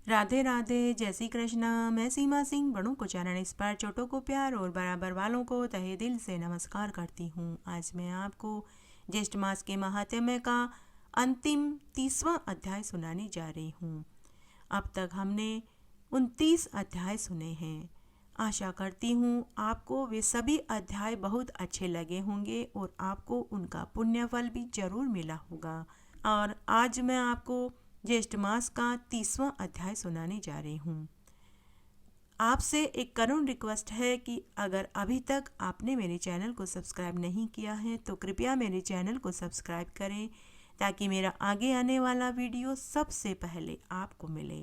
राधे राधे, जय श्री कृष्णा। मैं सीमा सिंह बड़ों को चरण इस पर, छोटों को प्यार और बराबर वालों को तहे दिल से नमस्कार करती हूँ। आज मैं आपको ज्येष्ठ मास के महात्म्य का अंतिम 30वां अध्याय सुनाने जा रही हूँ। अब तक हमने 29 अध्याय सुने हैं। आशा करती हूँ आपको वे सभी अध्याय बहुत अच्छे लगे होंगे और आपको उनका पुण्य फल भी जरूर मिला होगा। और आज मैं आपको ज्येष्ठ मास का 30वां अध्याय सुनाने जा रही हूँ। आपसे एक करुण रिक्वेस्ट है कि अगर अभी तक आपने मेरे चैनल को सब्सक्राइब नहीं किया है तो कृपया मेरे चैनल को सब्सक्राइब करें ताकि मेरा आगे आने वाला वीडियो सबसे पहले आपको मिले।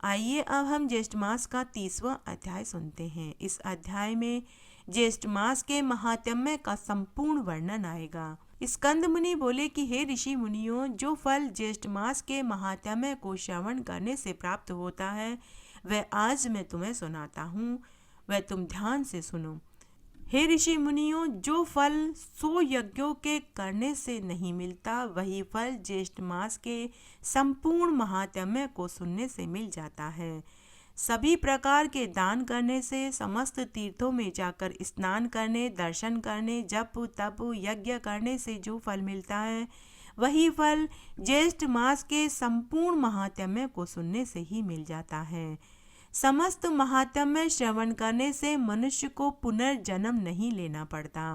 आइए अब हम ज्येष्ठ मास का 30वां अध्याय सुनते हैं। इस अध्याय में ज्येष्ठ मास के महात्म्य का संपूर्ण वर्णन आएगा। स्कंद मुनि बोले कि हे ऋषि मुनियों, जो फल ज्येष्ठ मास के महात्म्य को श्रवण करने से प्राप्त होता है वह आज मैं तुम्हें सुनाता हूँ, वह तुम ध्यान से सुनो। हे ऋषि मुनियों, जो फल 100 यज्ञों के करने से नहीं मिलता वही फल ज्येष्ठ मास के संपूर्ण महात्म्य को सुनने से मिल जाता है। सभी प्रकार के दान करने से, समस्त तीर्थों में जाकर स्नान करने, दर्शन करने, जप तप यज्ञ करने से जो फल मिलता है वही फल ज्येष्ठ मास के संपूर्ण महात्म्य को सुनने से ही मिल जाता है। समस्त महात्म्य श्रवण करने से मनुष्य को पुनर्जन्म नहीं लेना पड़ता।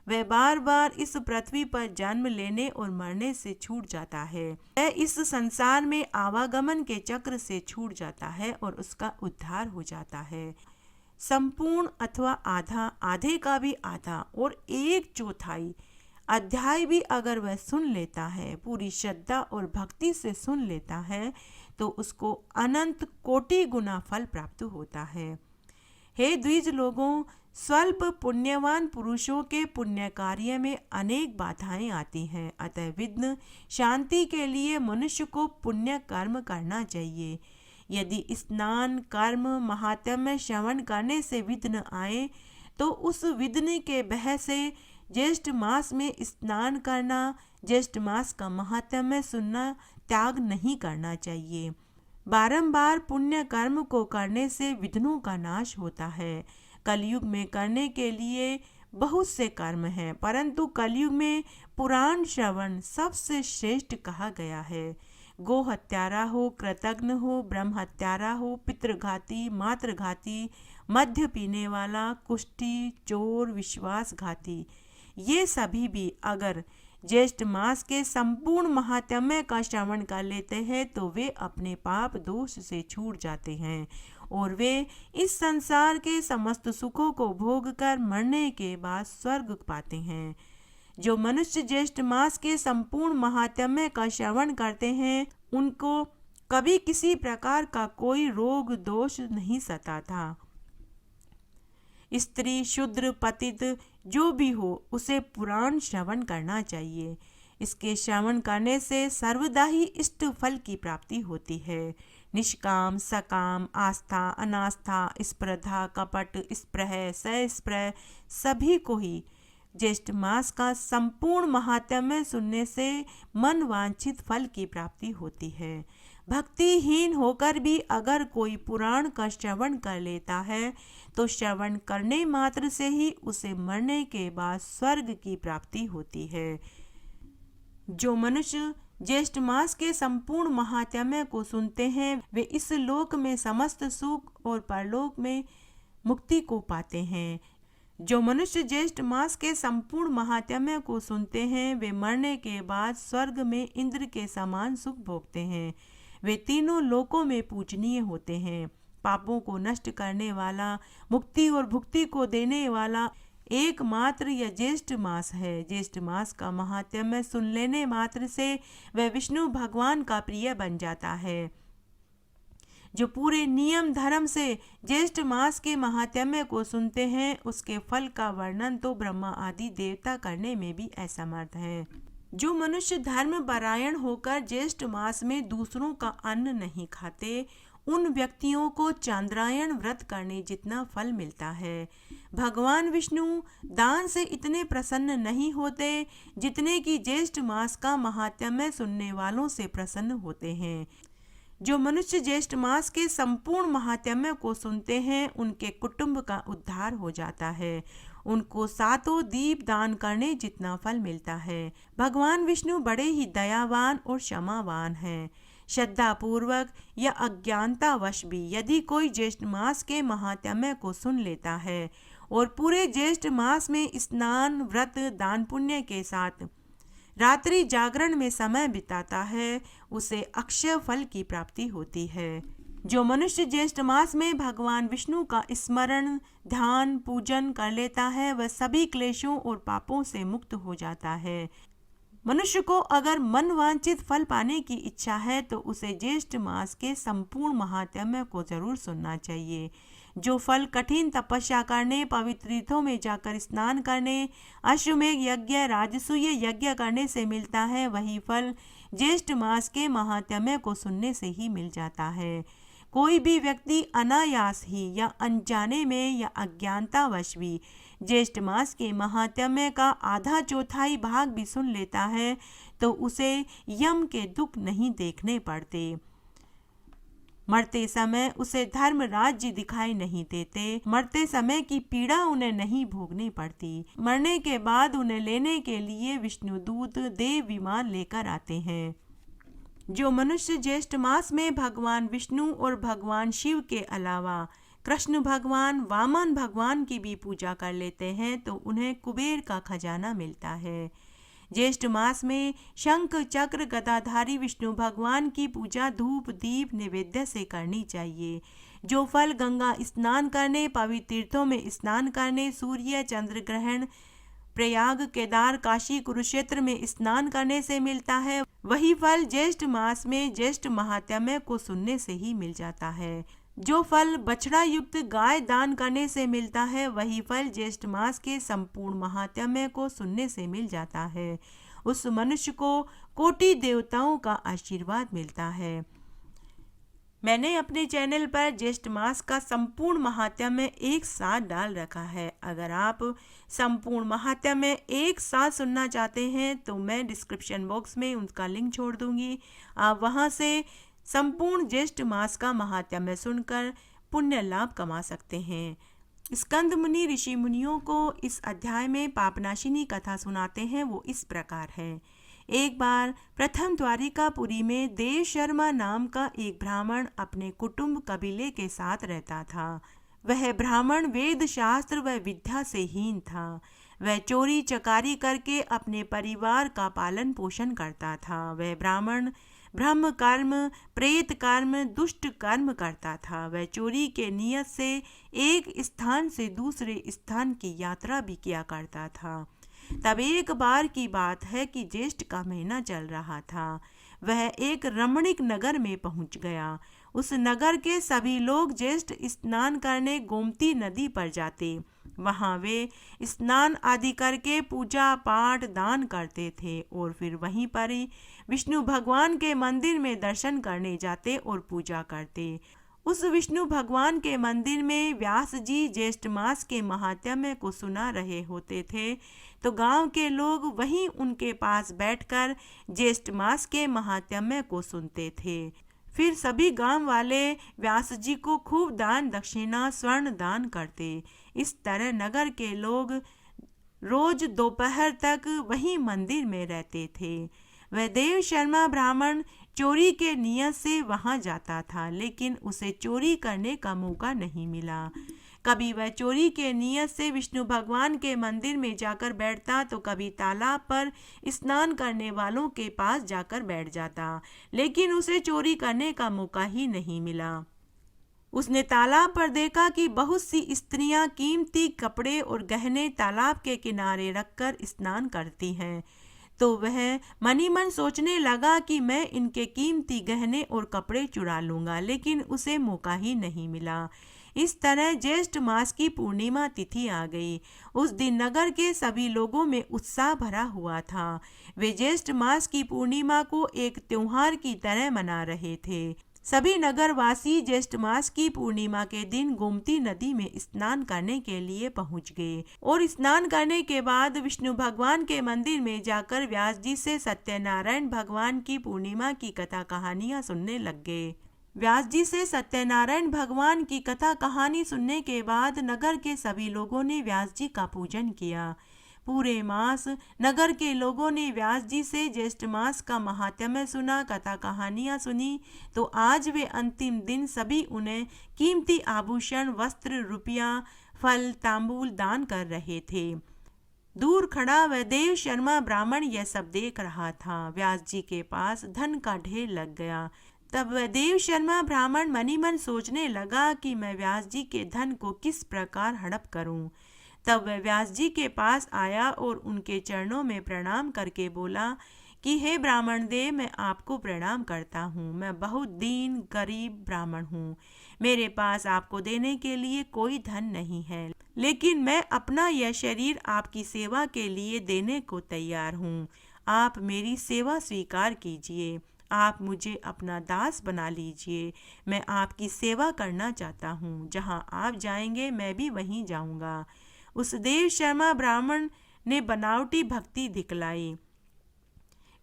वह बार बार इस पृथ्वी पर जन्म लेने और मरने से छूट जाता है। वह इस संसार में आवागमन के चक्र से छूट जाता है और उसका उद्धार हो जाता है। संपूर्ण अथवा आधा, आधे का भी आधा और 1/4 अध्याय भी अगर वह सुन लेता है, पूरी श्रद्धा और भक्ति से सुन लेता है, तो उसको अनंत कोटि गुना फल प्राप्त होता है। हे द्विज लोगों, स्वल्प पुण्यवान पुरुषों के पुण्य कार्य में अनेक बाधाएं आती हैं। अतः विघ्न शांति के लिए मनुष्य को पुण्य कर्म करना चाहिए। यदि स्नान, कर्म, महात्म्य श्रवण करने से विघ्न आए तो उस विघ्न के भय से ज्येष्ठ मास में स्नान करना, ज्येष्ठ मास का महात्म्य सुनना त्याग नहीं करना चाहिए। बारंबार पुण्य कर्म को करने से विघ्नों का नाश होता है। कलयुग में करने के लिए बहुत से कर्म हैं, परंतु कलयुग में पुराण श्रवण सबसे श्रेष्ठ कहा गया है। गो हत्यारा हो, कृतघ्न हो, ब्रह्म हत्यारा हो, पितृघाती, मातृघाती, मद्य पीने वाला, कुष्ठी, चोर, विश्वासघाती, ये सभी भी अगर ज्येष्ठ मास के संपूर्ण महात्म्य का श्रवण कर लेते हैं तो वे अपने पाप दोष से छूट जाते हैं और वे इस संसार के समस्त सुखों को भोग कर मरने के बाद स्वर्ग पाते हैं। जो मनुष्य ज्येष्ठ मास के संपूर्ण महात्म्य का श्रवण करते हैं उनको कभी किसी प्रकार का कोई रोग दोष नहीं सताता। स्त्री, शूद्र, पतित जो भी हो उसे पुराण श्रवण करना चाहिए। इसके श्रवण करने से सर्वदा ही इष्ट फल की प्राप्ति होती है। निष्काम, सकाम, आस्था, अनास्था, स्पर्धा, कपट, स्पृह, सस्पृह सभी को ही ज्येष्ठ मास का संपूर्ण महात्म्य सुनने से मन वांछित फल की प्राप्ति होती है। भक्तिहीन होकर भी अगर कोई पुराण का श्रवण कर लेता है तो श्रवण करने मात्र से ही उसे मरने के बाद स्वर्ग की प्राप्ति होती है। जो मनुष्य ज्येष्ठ मास के संपूर्ण महात्म्य को सुनते हैं वे इस लोक में समस्त सुख और परलोक में मुक्ति को पाते हैं। जो मनुष्य ज्येष्ठ मास के संपूर्ण महात्म्य को सुनते हैं वे मरने के बाद स्वर्ग में इंद्र के समान सुख भोगते हैं। वे तीनों लोकों में पूजनीय होते हैं। पापों को नष्ट करने वाला, मुक्ति और भुक्ति को देने वाला एकमात्र यह ज्येष्ठ मास है। ज्येष्ठ मास का महात्म्य सुन लेने मात्र से वह विष्णु भगवान का प्रिय बन जाता है। जो पूरे नियम धर्म से ज्येष्ठ मास के महात्म्य को सुनते हैं उसके फल का वर्णन तो ब्रह्मा आदि देवता करने में भी असमर्थ है। जो मनुष्य धर्म परायण होकर ज्येष्ठ मास में दूसरों का अन्न नहीं खाते उन व्यक्तियों को चांद्रायण व्रत करने जितना फल मिलता है। भगवान विष्णु दान से इतने प्रसन्न नहीं होते जितने कि ज्येष्ठ मास का महात्म्य सुनने वालों से प्रसन्न होते हैं। जो मनुष्य ज्येष्ठ मास के संपूर्ण महात्म्य को सुनते हैं उनके कुटुंब का उद्धार हो जाता है। उनको 7 दीप दान करने जितना फल मिलता है। भगवान विष्णु बड़े ही दयावान और क्षमावान हैं। श्रद्धा पूर्वक या अज्ञानतावश भी यदि कोई ज्येष्ठ मास के महात्म्य को सुन लेता है और पूरे ज्येष्ठ मास में स्नान, व्रत, दान पुण्य के साथ रात्रि जागरण में समय बिताता है, उसे अक्षय फल की प्राप्ति होती है। जो मनुष्य ज्येष्ठ मास में भगवान विष्णु का स्मरण, ध्यान, पूजन कर लेता है वह सभी क्लेशों और पापों से मुक्त हो जाता है। मनुष्य को अगर मनवांछित फल पाने की इच्छा है तो उसे ज्येष्ठ मास के संपूर्ण महात्म्य को जरूर सुनना चाहिए। जो फल कठिन तपस्या करने, पवित्र तीर्थों में जाकर स्नान करने, अश्वमेध यज्ञ, राजसूय यज्ञ करने से मिलता है, वही फल ज्येष्ठ मास के महात्म्य को सुनने से ही मिल जाता है। कोई भी व्यक्ति अनायास ही या अनजाने में या अज्ञानतावश भी ज्येष्ठ मास के महात्म्य का आधा चौथाई भाग भी सुन लेता है तो उसे यम के दुख नहीं देखने पड़ते। मरते समय उसे धर्म राज्य दिखाई नहीं देते। मरते समय की पीड़ा उन्हें नहीं भोगनी पड़ती। मरने के बाद उन्हें लेने के लिए विष्णुदूत देव विमान लेकर आते हैं। जो मनुष्य ज्येष्ठ मास में भगवान विष्णु और भगवान शिव के अलावा कृष्ण भगवान, वामन भगवान की भी पूजा कर लेते हैं तो उन्हें कुबेर का खजाना मिलता है। ज्येष्ठ मास में शंख, चक्र, गदाधारी विष्णु भगवान की पूजा धूप, दीप, नैवेद्य से करनी चाहिए। जो फल गंगा स्नान करने, पवित्र तीर्थों में स्नान करने, सूर्य चंद्र ग्रहण, प्रयाग, केदार, काशी, कुरुक्षेत्र में स्नान करने से मिलता है, वही फल ज्येष्ठ मास में ज्येष्ठ महात्म्य को सुनने से ही मिल जाता है। जो फल बछड़ा युक्त गाय दान करने से मिलता है, वही फल ज्येष्ठ मास के संपूर्ण महात्म्य को सुनने से मिल जाता है। उस मनुष्य को कोटि देवताओं का आशीर्वाद मिलता है। मैंने अपने चैनल पर ज्येष्ठ मास का संपूर्ण महात्म्य एक साथ डाल रखा है। अगर आप संपूर्ण महात्म्य एक साथ सुनना चाहते हैं तो मैं डिस्क्रिप्शन बॉक्स में उनका लिंक छोड़ दूंगी। आप वहां से संपूर्ण ज्येष्ठ मास का महात्म्य सुनकर पुण्य लाभ कमा सकते हैं। स्कंद मुनि ऋषि मुनियों को इस अध्याय में पापनाशिनी कथा सुनाते हैं। वो इस प्रकार है। एक बार प्रथम द्वारिकापुरी में देव शर्मा नाम का एक ब्राह्मण अपने कुटुंब कबीले के साथ रहता था। वह ब्राह्मण वेद शास्त्र व विद्या से हीन था। वह चोरी चकारी करके अपने परिवार का पालन पोषण करता था। वह ब्राह्मण ब्रह्म कर्म, प्रेत कर्म, दुष्ट कर्म करता था। वह चोरी के नियत से एक स्थान से दूसरे स्थान की यात्रा भी किया करता था। तब एक बार की बात है कि ज्येष्ठ का महीना चल रहा था। वह एक रमणीक नगर में पहुंच गया। उस नगर के सभी लोग ज्येष्ठ स्नान करने गोमती नदी पर जाते। वहां वे स्नान आदि करके पूजा पाठ दान करते थे और फिर वहीं पर ही विष्णु भगवान के मंदिर में दर्शन करने जाते और पूजा करते। उस विष्णु भगवान के मंदिर में व्यास जी ज्येष्ठ मास के महात्म्य को सुना रहे होते थे तो गांव के लोग वहीं उनके पास बैठकर ज्येष्ठ मास के महात्म्य को सुनते थे। फिर सभी गांव वाले व्यास जी को खूब दान दक्षिणा स्वर्ण दान करते। इस तरह नगर के लोग रोज दोपहर तक वहीं मंदिर में रहते थे। वह देव शर्मा ब्राह्मण चोरी के नियत से वहां जाता था, लेकिन उसे चोरी करने का मौका नहीं मिला। कभी वह चोरी के नियत से विष्णु भगवान के मंदिर में जाकर बैठता तो कभी तालाब पर स्नान करने वालों के पास जाकर बैठ जाता, लेकिन उसे चोरी करने का मौका ही नहीं मिला। उसने तालाब पर देखा कि बहुत सी स्त्रियां कीमती कपड़े और गहने तालाब के किनारे रखकर स्नान करती हैं, तो वह मनी मन सोचने लगा कि मैं इनके कीमती गहने और कपड़े चुरा लूंगा, लेकिन उसे मौका ही नहीं मिला। इस तरह ज्येष्ठ मास की पूर्णिमा तिथि आ गई। उस दिन नगर के सभी लोगों में उत्साह भरा हुआ था। वे ज्येष्ठ मास की पूर्णिमा को एक त्योहार की तरह मना रहे थे। सभी नगरवासी ज्येष्ठ मास की पूर्णिमा के दिन गोमती नदी में स्नान करने के लिए पहुंच गए और स्नान करने के बाद विष्णु भगवान के मंदिर में जाकर व्यास जी से सत्यनारायण भगवान की पूर्णिमा की कथा कहानियां सुनने लग गए। व्यास जी से सत्यनारायण भगवान की कथा कहानी सुनने के बाद नगर के सभी लोगों ने व्यास जी का पूजन किया। पूरे मास नगर के लोगों ने व्यास जी से ज्येष्ठ मास का महात्म्य सुना, कथा कहानियां सुनी। तो आज वे अंतिम दिन सभी उन्हें कीमती आभूषण, वस्त्र, रुपया, फल, तांबूल दान कर रहे थे। दूर खड़ा वैदेव शर्मा ब्राह्मण यह सब देख रहा था। व्यास जी के पास धन का ढेर लग गया। तब वैदेव शर्मा ब्राह्मण मनी मन सोचने लगा कि मैं व्यास जी के धन को किस प्रकार हड़प करूं। तब वह व्यास जी के पास आया और उनके चरणों में प्रणाम करके बोला कि हे ब्राह्मण देव, मैं आपको प्रणाम करता हूँ। मैं बहुत दीन गरीब ब्राह्मण हूँ। मेरे पास आपको देने के लिए कोई धन नहीं है, लेकिन मैं अपना यह शरीर आपकी सेवा के लिए देने को तैयार हूँ। आप मेरी सेवा स्वीकार कीजिए। आप मुझे अपना दास बना लीजिए। मैं आपकी सेवा करना चाहता हूँ। जहाँ आप जाएंगे मैं भी वहीं जाऊँगा। उस देव शर्मा ब्राह्मण ने बनावटी भक्ति दिखलाई।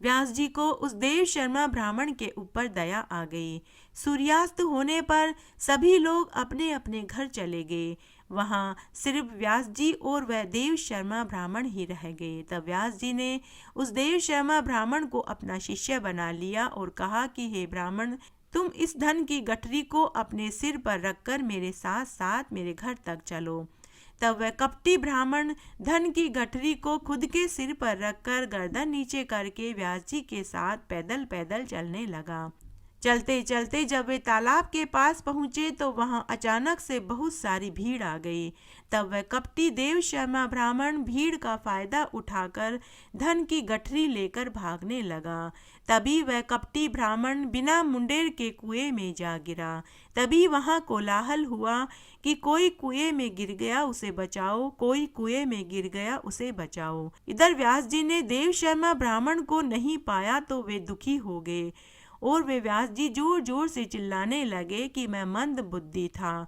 व्यास जी को उस देव शर्मा ब्राह्मण के ऊपर दया आ गई। सूर्यास्त होने पर सभी लोग अपने अपने घर चले गए। वहाँ सिर्फ व्यास जी और वह देव शर्मा ब्राह्मण ही रह गए। तब व्यास जी ने उस देव शर्मा ब्राह्मण को अपना शिष्य बना लिया और कहा कि हे ब्राह्मण, तुम इस धन की गठरी को अपने सिर पर रखकर मेरे साथ साथ मेरे घर तक चलो। तब वह कपटी ब्राह्मण धन की गठरी को खुद के सिर पर रखकर गर्दन नीचे करके व्यास जी के साथ पैदल पैदल चलने लगा। चलते चलते जब वे तालाब के पास पहुंचे तो वहां अचानक से बहुत सारी भीड़ आ गई। तब वह कपटी देव शर्मा ब्राह्मण भीड़ का फायदा उठाकर धन की गठरी लेकर भागने लगा। तभी वह कपटी ब्राह्मण बिना मुंडेर के कुएं में जा गिरा। तभी वहां कोलाहल हुआ कि कोई कुएं में गिर गया उसे बचाओ, कोई कुएं में गिर गया उसे बचाओ। इधर व्यास जी ने देव शर्मा ब्राह्मण को नहीं पाया तो वे दुखी हो गए और वे व्यास जी जोर जोर से चिल्लाने लगे कि मैं मंद बुद्धि था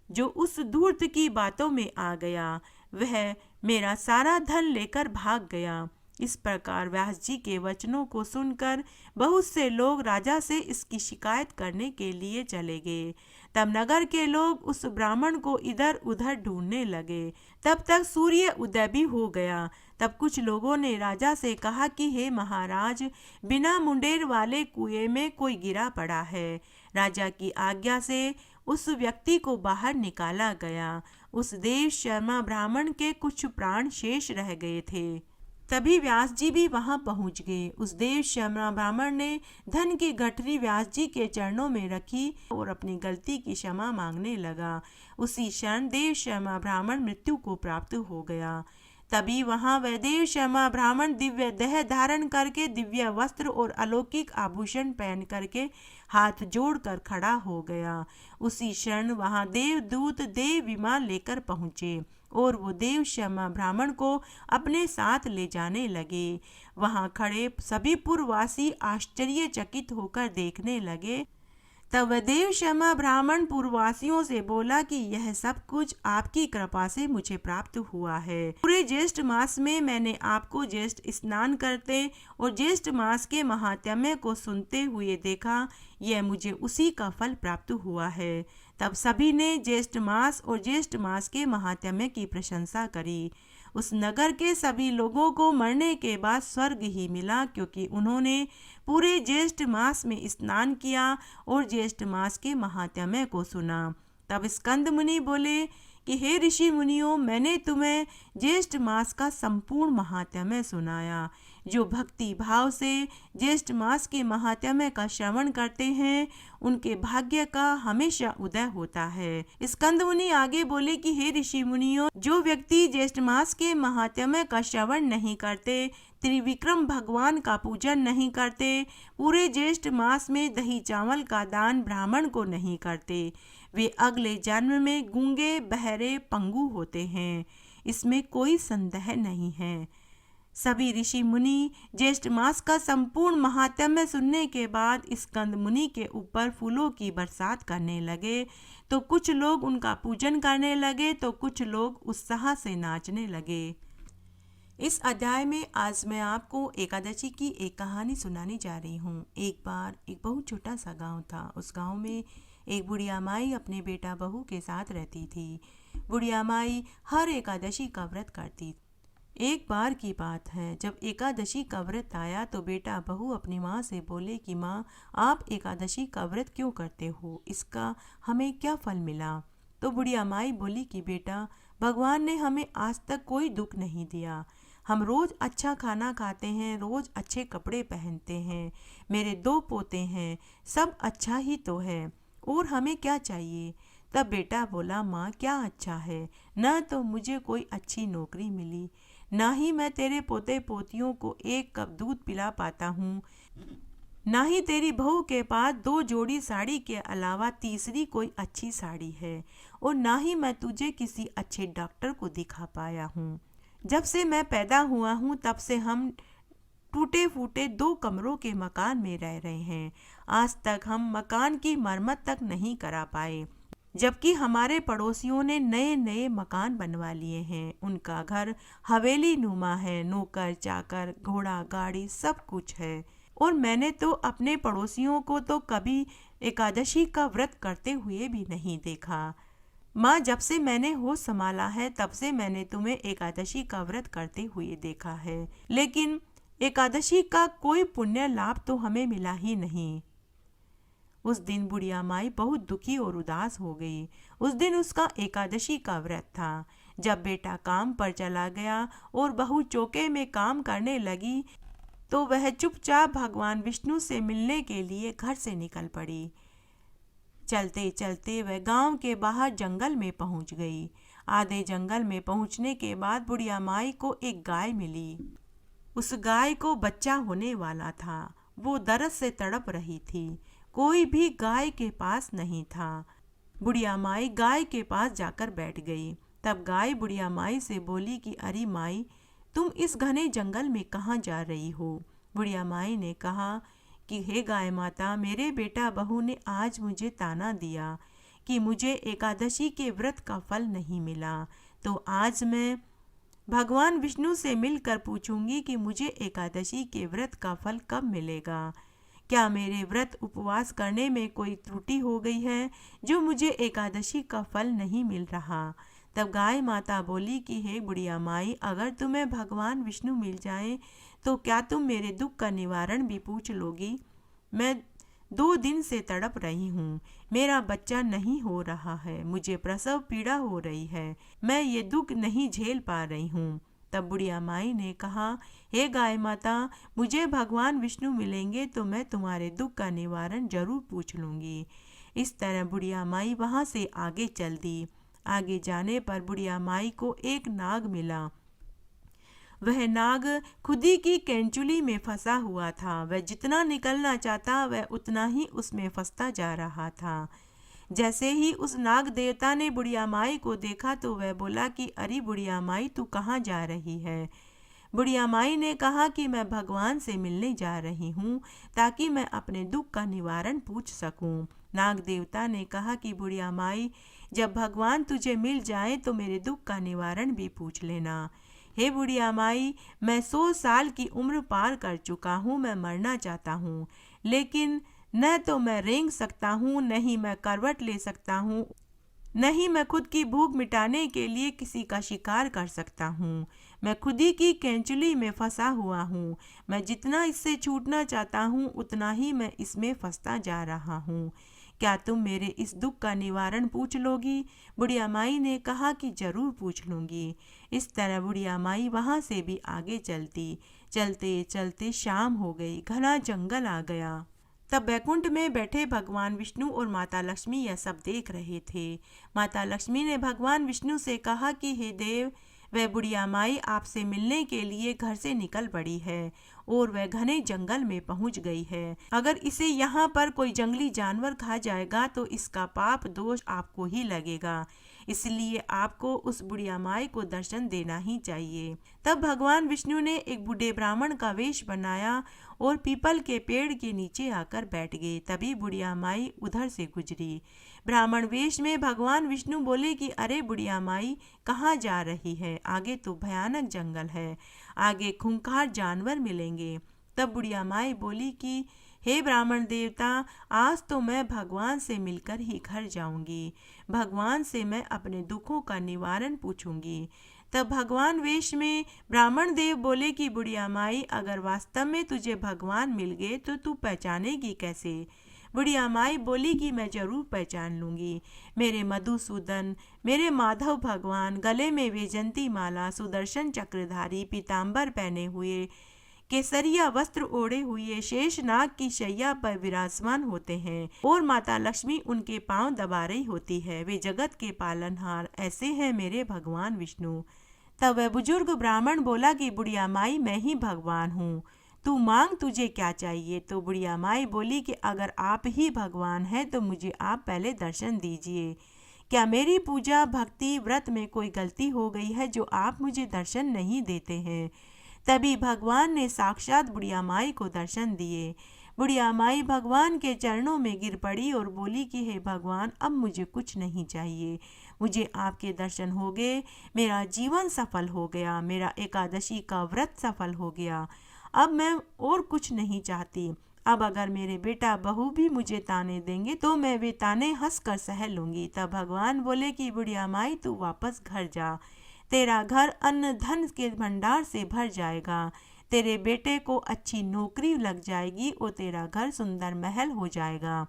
जो उस धूर्त की बातों में आ गया, वह मेरा सारा धन लेकर भाग गया। इस प्रकार व्यास जी के वचनों को सुनकर बहुत से लोग राजा से इसकी शिकायत करने के लिए चले गए। तब नगर के लोग उस ब्राह्मण को इधर उधर ढूंढने लगे। तब तक सूर्य उदय भी हो गया। तब कुछ लोगों ने राजा से कहा कि हे महाराज, बिना मुंडेर वाले कुएं में कोई गिरा पड़ा है। राजा की आज्ञा से उस व्यक्ति को बाहर निकाला गया। उस देव शर्मा ब्राह्मण के कुछ प्राण शेष रह गए थे। तभी व्यास जी भी वहां पहुंच गए। उस देव शर्मा ब्राह्मण ने धन की गठरी व्यास जी के चरणों में रखी और अपनी गलती की क्षमा मांगने लगा। उसी क्षण देव शर्मा ब्राह्मण मृत्यु को प्राप्त हो गया। तभी वहां वह देव शर्मा ब्राह्मण दिव्य देह धारण करके, दिव्य वस्त्र और अलौकिक आभूषण पहन करके हाथ जोड़कर खड़ा हो गया। उसी क्षण वहां देवदूत देव विमान लेकर पहुंचे और वो देव शर्मा ब्राह्मण को अपने साथ ले जाने लगे। वहां खड़े सभी पुरवासी आश्चर्यचकित होकर देखने लगे। तब वह देव शर्मा ब्राह्मण पूर्ववासियों से बोला कि यह सब कुछ आपकी कृपा से मुझे प्राप्त हुआ है। पूरे ज्येष्ठ मास में मैंने आपको ज्येष्ठ स्नान करते और ज्येष्ठ मास के महात्म्य को सुनते हुए देखा। यह मुझे उसी का फल प्राप्त हुआ है। तब सभी ने ज्येष्ठ मास और ज्येष्ठ मास के महात्म्य की प्रशंसा करी। उस नगर के सभी लोगों को मरने के बाद स्वर्ग ही मिला, क्योंकि उन्होंने पूरे ज्येष्ठ मास में स्नान किया और ज्येष्ठ मास के महात्म्य को सुना। तब स्कंद मुनि बोले कि हे ऋषि मुनियों, मैंने तुम्हें ज्येष्ठ मास का संपूर्ण महात्म्य सुनाया। जो भक्ति भाव से ज्येष्ठ मास के महात्म्य का श्रवण करते हैं उनके भाग्य का हमेशा उदय होता है। स्कंद मुनि आगे बोले कि हे ऋषि मुनियों, जो व्यक्ति ज्येष्ठ मास के महात्म्य का श्रवण नहीं करते, त्रिविक्रम भगवान का पूजन नहीं करते, पूरे ज्येष्ठ मास में दही चावल का दान ब्राह्मण को नहीं करते, वे अगले जन्म में गूंगे बहरे पंगु होते हैं। इसमें कोई संदेह नहीं है। सभी ऋषि मुनि ज्येष्ठ मास का संपूर्ण महात्म्य सुनने के बाद स्कंद मुनि के ऊपर फूलों की बरसात करने लगे। तो कुछ लोग उनका पूजन करने लगे तो कुछ लोग उत्साह से नाचने लगे। इस अध्याय में आज मैं आपको एकादशी की एक कहानी सुनाने जा रही हूँ। एक बार एक बहुत छोटा सा गांव था। उस गांव में एक बुढ़िया माई अपने बेटा बहू के साथ रहती थी। बुढ़िया माई हर एकादशी का व्रत करती। एक बार की बात है, जब एकादशी का व्रत आया तो बेटा बहू अपनी माँ से बोले कि माँ, आप एकादशी का व्रत क्यों करते हो, इसका हमें क्या फल मिला। तो बुढ़िया माई बोली कि बेटा, भगवान ने हमें आज तक कोई दुख नहीं दिया। हम रोज अच्छा खाना खाते हैं, रोज अच्छे कपड़े पहनते हैं, मेरे 2 पोते हैं, सब अच्छा ही तो है, और हमें क्या चाहिए। तब बेटा बोला, माँ क्या अच्छा है, न तो मुझे कोई अच्छी नौकरी मिली, ना ही मैं तेरे पोते पोतियों को 1 कप दूध पिला पाता हूँ, ना ही तेरी बहू के पास 2 जोड़ी साड़ी के अलावा तीसरी कोई अच्छी साड़ी है, और ना ही मैं तुझे किसी अच्छे डॉक्टर को दिखा पाया हूँ। जब से मैं पैदा हुआ हूँ तब से हम टूटे फूटे 2 कमरों के मकान में रह रहे हैं। आज तक हम मकान की मरम्मत तक नहीं करा पाए, जबकि हमारे पड़ोसियों ने नए नए मकान बनवा लिए हैं। उनका घर हवेली नुमा है, नौकर चाकर घोड़ा गाड़ी सब कुछ है, और मैंने तो अपने पड़ोसियों को तो कभी एकादशी का व्रत करते हुए भी नहीं देखा। माँ, जब से मैंने होश संभाला है तब से मैंने तुम्हें एकादशी का व्रत करते हुए देखा है, लेकिन एकादशी का कोई पुण्य लाभ तो हमें मिला ही नहीं। उस दिन बुढ़िया माई बहुत दुखी और उदास हो गई। उस दिन उसका एकादशी का व्रत था। जब बेटा काम पर चला गया और बहू चौके में काम करने लगी तो वह चुपचाप भगवान विष्णु से मिलने के लिए घर से निकल पड़ी। चलते चलते वह गांव के बाहर जंगल में पहुंच गई। आधे जंगल में पहुंचने के बाद बुढ़िया माई को एक गाय मिली। उस गाय को बच्चा होने वाला था। वो दर्द से तड़प रही थी। कोई भी गाय के पास नहीं था। बुढ़िया माई गाय के पास जाकर बैठ गई। तब गाय बुढ़िया माई से बोली कि अरे माई, तुम इस घने जंगल में कहाँ जा रही हो। बुढ़िया माई ने कहा कि हे गाय माता, मेरे बेटा बहू ने आज मुझे ताना दिया कि मुझे एकादशी के व्रत का फल नहीं मिला, तो आज मैं भगवान विष्णु से मिलकर पूछूंगी कि मुझे एकादशी के व्रत का फल कब मिलेगा। क्या मेरे व्रत उपवास करने में कोई त्रुटि हो गई है जो मुझे एकादशी का फल नहीं मिल रहा। तब गाय माता बोली कि हे बुढ़िया माई, अगर तुम्हें भगवान विष्णु मिल जाए तो क्या तुम मेरे दुख का निवारण भी पूछ लोगी। मैं 2 दिन से तड़प रही हूँ, मेरा बच्चा नहीं हो रहा है, मुझे प्रसव पीड़ा हो रही है, मैं ये दुख नहीं झेल पा रही हूँ। तब बुढ़िया माई ने कहा, हे गाय माता, मुझे भगवान विष्णु मिलेंगे तो मैं तुम्हारे दुख का निवारण जरूर पूछ लूँगी। इस तरह बुढ़िया माई वहाँ से आगे चल दी। आगे जाने पर बुढ़िया माई को एक नाग मिला। वह नाग खुदी की कैंचुली में फंसा हुआ था। वह जितना निकलना चाहता वह उतना ही उसमें फंसता जा रहा था। जैसे ही उस नाग देवता ने बुढ़िया माई को देखा तो वह बोला कि अरे बुढ़िया माई, तू कहाँ जा रही है। बुढ़िया माई ने कहा कि मैं भगवान से मिलने जा रही हूँ ताकि मैं अपने दुख का निवारण पूछ सकूँ। नाग देवता ने कहा कि बुढ़िया माई, जब भगवान तुझे मिल जाए तो मेरे दुख का निवारण भी पूछ लेना। हे बुढ़िया माई, मैं 100 साल की उम्र पार कर चुका हूँ, मैं मरना चाहता हूँ, लेकिन न तो मैं रेंग सकता हूँ, न ही मैं करवट ले सकता हूँ, न ही मैं खुद की भूख मिटाने के लिए किसी का शिकार कर सकता हूँ। मैं खुद ही की कैंचुली में फंसा हुआ हूँ। मैं जितना इससे छूटना चाहता हूँ उतना ही मैं इसमें फंसता जा रहा हूँ। क्या तुम मेरे इस दुख का निवारण पूछ लोगी। बुढ़िया माई ने कहा कि जरूर पूछ लूँगी। इस तरह बुढ़िया माई वहाँ से भी आगे चलती। चलते चलते शाम हो गई, घना जंगल आ गया। तब बैकुंठ में बैठे भगवान विष्णु और माता लक्ष्मी यह सब देख रहे थे। माता लक्ष्मी ने भगवान विष्णु से कहा कि हे देव, वह बुढ़िया माई आपसे मिलने के लिए घर से निकल पड़ी है और वह घने जंगल में पहुंच गई है। अगर इसे यहाँ पर कोई जंगली जानवर खा जाएगा तो इसका पाप दोष आपको ही लगेगा, इसलिए आपको उस बुढ़िया माई को दर्शन देना ही चाहिए। तब भगवान विष्णु ने एक बूढ़े ब्राह्मण का वेश बनाया और पीपल के पेड़ के नीचे आकर बैठ गए। तभी बुढ़िया माई उधर से गुजरी। ब्राह्मण वेश में भगवान विष्णु बोले कि अरे बुढ़िया माई, कहाँ जा रही है? आगे तो भयानक जंगल है, आगे खूंखार जानवर मिलेंगे। तब बुढ़िया माई बोली कि हे ब्राह्मण देवता, आज तो मैं भगवान से मिलकर ही घर जाऊंगी। भगवान से मैं अपने दुखों का निवारण पूछूंगी। तब भगवान वेश में ब्राह्मण देव बोले कि बुढ़िया माई, अगर वास्तव में तुझे भगवान मिल गए तो तू पहचानेगी कैसे? बुढ़िया माई बोली कि मैं जरूर पहचान लूंगी। मेरे मधुसूदन, मेरे माधव भगवान, गले में वैजयंती माला, सुदर्शन चक्रधारी, पीताम्बर पहने हुए, केसरिया वस्त्र ओढ़े हुए शेषनाग की शैया पर विराजमान होते हैं और माता लक्ष्मी उनके पांव दबा रही होती है। वे जगत के पालनहार ऐसे हैं मेरे भगवान विष्णु। तब वह बुजुर्ग ब्राह्मण बोला कि बुढ़िया माई, मैं ही भगवान हूँ, तू मांग, तुझे क्या चाहिए? तो बुढ़िया माई बोली कि अगर आप ही भगवान हैं तो मुझे आप पहले दर्शन दीजिए। क्या मेरी पूजा भक्ति व्रत में कोई गलती हो गई है जो आप मुझे दर्शन नहीं देते हैं? तभी भगवान ने साक्षात बुढ़िया माई को दर्शन दिए। बुढ़िया माई भगवान के चरणों में गिर पड़ी और बोली कि हे भगवान, अब मुझे कुछ नहीं चाहिए, मुझे आपके दर्शन हो गए, मेरा जीवन सफल हो गया, मेरा एकादशी का व्रत सफल हो गया, अब मैं और कुछ नहीं चाहती। अब अगर मेरे बेटा बहू भी मुझे ताने देंगे तो मैं वे ताने हंस कर सह लूंगी। तब भगवान बोले कि बुढ़िया माई, तू वापस घर जा, तेरा घर अन्न धन के भंडार से भर जाएगा, तेरे बेटे को अच्छी नौकरी लग जाएगी और तेरा घर सुंदर महल हो जाएगा।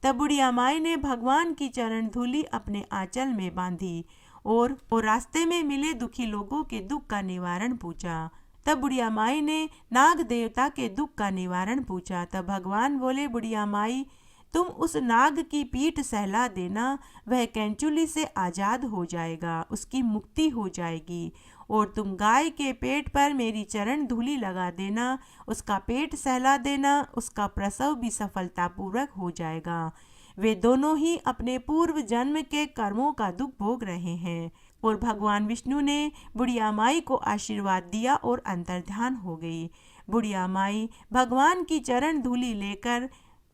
तब बुढ़िया माई ने भगवान की चरण धूलि अपने आंचल में बांधी और रास्ते में मिले दुखी लोगों के दुख का निवारण पूछा। तब बुढ़िया माई ने नाग देवता के दुख का निवारण पूछा। तब भगवान बोले, बुढ़िया माई, तुम उस नाग की पीठ सहला देना, वह कैंचुली से आज़ाद हो जाएगा, उसकी मुक्ति हो जाएगी। और तुम गाय के पेट पर मेरी चरण धूलि लगा देना, उसका पेट सहला देना, उसका प्रसव भी सफलतापूर्वक हो जाएगा। वे दोनों ही अपने पूर्व जन्म के कर्मों का दुख भोग रहे हैं। और भगवान विष्णु ने बुढ़िया माई को आशीर्वाद दिया और अंतर्ध्यान हो गई। बुढ़िया माई भगवान की चरण धूलि लेकर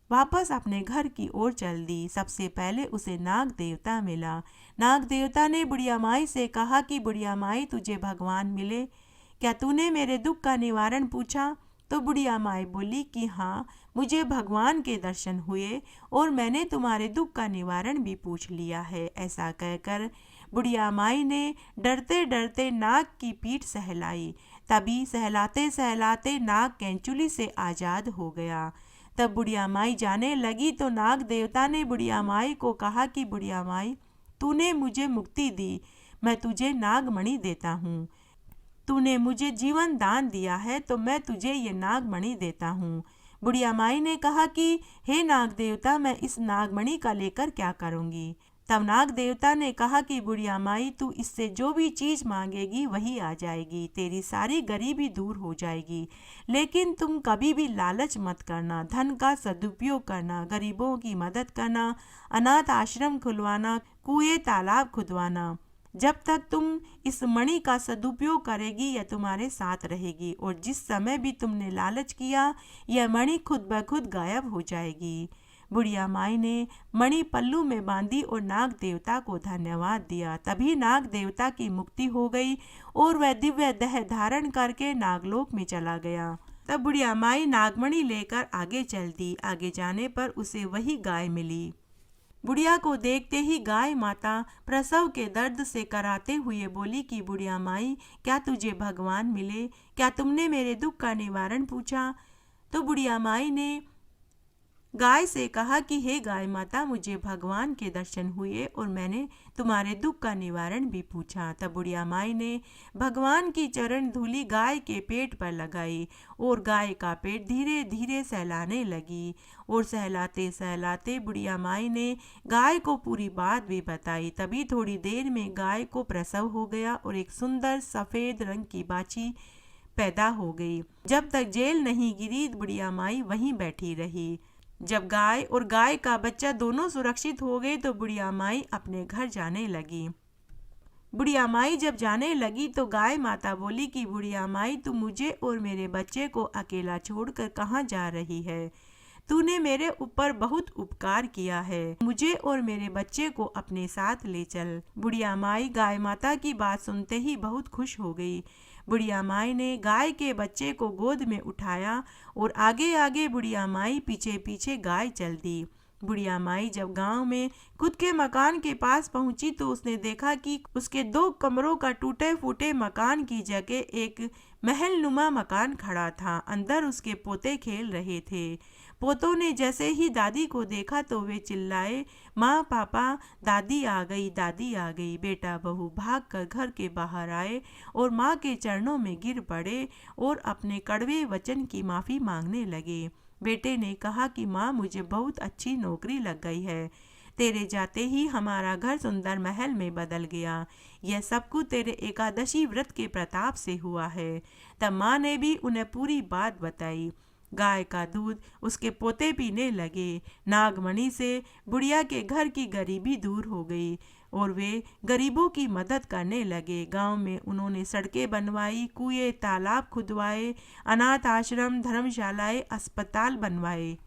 वापस अपने घर की ओर चल दी। सबसे पहले उसे नाग देवता मिला। नाग देवता ने बुढ़िया माई से कहा कि बुढ़िया माई, तुझे भगवान मिले, क्या तूने मेरे दुख का निवारण पूछा? तो बुढ़िया माई बोली कि हाँ, मुझे भगवान के दर्शन हुए और मैंने तुम्हारे दुख का निवारण भी पूछ लिया है। ऐसा कहकर बुढ़िया माई ने डरते डरते नाग की पीठ सहलाई। तभी सहलाते सहलाते नाग कैंचुली से आज़ाद हो गया। तब बुढ़िया माई जाने लगी तो नाग देवता ने बुढ़िया माई को कहा कि बुढ़िया माई, तूने मुझे मुक्ति दी, मैं तुझे नागमणि देता हूँ। तूने मुझे जीवन दान दिया है तो मैं तुझे ये नागमणि देता हूँ। बुढ़िया माई ने कहा कि हे नाग देवता, मैं इस नागमणि का लेकर क्या करूँगी? तब नाग देवता ने कहा कि बुढ़िया माई, तू इससे जो भी चीज़ मांगेगी वही आ जाएगी, तेरी सारी गरीबी दूर हो जाएगी। लेकिन तुम कभी भी लालच मत करना, धन का सदुपयोग करना, गरीबों की मदद करना, अनाथ आश्रम खुलवाना, कुएं तालाब खुदवाना। जब तक तुम इस मणि का सदुपयोग करेगी यह तुम्हारे साथ रहेगी, और जिस समय भी तुमने लालच किया यह मणि खुद ब खुद गायब हो जाएगी। बुढ़िया माई ने मणि पल्लू में बांधी और नाग देवता को धन्यवाद दिया। तभी नाग देवता की मुक्ति हो गई और वह दिव्य देह धारण करके नागलोक में चला गया। तब बुढ़िया माई नागमणि लेकर आगे चल दी। आगे जाने पर उसे वही गाय मिली। बुढ़िया को देखते ही गाय माता प्रसव के दर्द से कराते हुए बोली कि बुढ़िया माई, क्या तुझे भगवान मिले? क्या तुमने मेरे दुख का निवारण पूछा? तो बुढ़िया माई ने गाय से कहा कि हे गाय माता, मुझे भगवान के दर्शन हुए और मैंने तुम्हारे दुख का निवारण भी पूछा। तब बुढ़िया माई ने भगवान की चरण धूलि गाय के पेट पर लगाई और गाय का पेट धीरे धीरे सहलाने लगी। और सहलाते सहलाते बुढ़िया माई ने गाय को पूरी बात भी बताई। तभी थोड़ी देर में गाय को प्रसव हो गया और एक सुंदर सफ़ेद रंग की बाछी पैदा हो गई। जब तक जेल नहीं गिरी बुढ़िया माई वहीं बैठी रही। जब गाय और गाय का बच्चा दोनों सुरक्षित हो गए तो बुढ़िया माई अपने घर जाने लगी। बुढ़िया माई जब जाने लगी तो गाय माता बोली कि बुढ़िया माई, तू मुझे और मेरे बच्चे को अकेला छोड़कर कहाँ जा रही है? तूने मेरे ऊपर बहुत उपकार किया है, मुझे और मेरे बच्चे को अपने साथ ले चल। बुढ़िया माई गाय माता की बात सुनते ही बहुत खुश हो गई। बुढ़िया माई ने गाय के बच्चे को गोद में उठाया और आगे आगे बुढ़िया माई पीछे पीछे गाय चल दी। बुढ़िया माई जब गांव में खुद के मकान के पास पहुंची तो उसने देखा कि उसके 2 कमरों का टूटे फूटे मकान की जगह एक महलनुमा मकान खड़ा था। अंदर उसके पोते खेल रहे थे। पोतों ने जैसे ही दादी को देखा तो वे चिल्लाए, माँ पापा, दादी आ गई, दादी आ गई। बेटा बहू भागकर घर के बाहर आए और माँ के चरणों में गिर पड़े और अपने कड़वे वचन की माफ़ी मांगने लगे। बेटे ने कहा कि माँ, मुझे बहुत अच्छी नौकरी लग गई है। तेरे जाते ही हमारा घर सुंदर महल में बदल गया। यह सब कुछ तेरे एकादशी व्रत के प्रताप से हुआ है। तब माँ ने भी उन्हें पूरी बात बताई। गाय का दूध उसके पोते पीने लगे। नागमणि से बुढ़िया के घर की गरीबी दूर हो गई और वे गरीबों की मदद करने लगे। गांव में उन्होंने सड़कें बनवाई, कुएं तालाब खुदवाए, अनाथ आश्रम, धर्मशालाएं, अस्पताल बनवाए।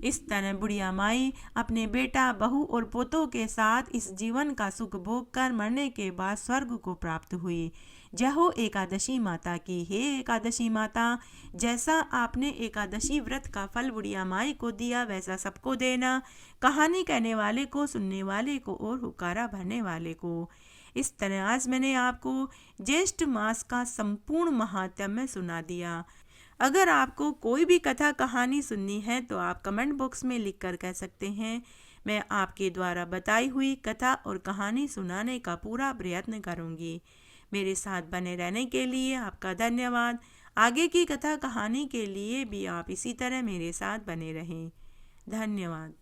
इस तरह बुढ़िया माई अपने बेटा बहू और पोतों के साथ इस जीवन का सुख भोग कर मरने के बाद स्वर्ग को प्राप्त हुई। जय हो एकादशी माता की। हे एकादशी माता, जैसा आपने एकादशी व्रत का फल बुढ़िया माई को दिया वैसा सबको देना, कहानी कहने वाले को, सुनने वाले को और हुक्कारा भरने वाले को। इस तरह आज मैंने आपको ज्येष्ठ मास का संपूर्ण महात्म्य सुना दिया। अगर आपको कोई भी कथा कहानी सुननी है तो आप कमेंट बॉक्स में लिखकर कह सकते हैं। मैं आपके द्वारा बताई हुई कथा और कहानी सुनाने का पूरा प्रयत्न करूंगी। मेरे साथ बने रहने के लिए आपका धन्यवाद। आगे की कथा कहानी के लिए भी आप इसी तरह मेरे साथ बने रहें। धन्यवाद।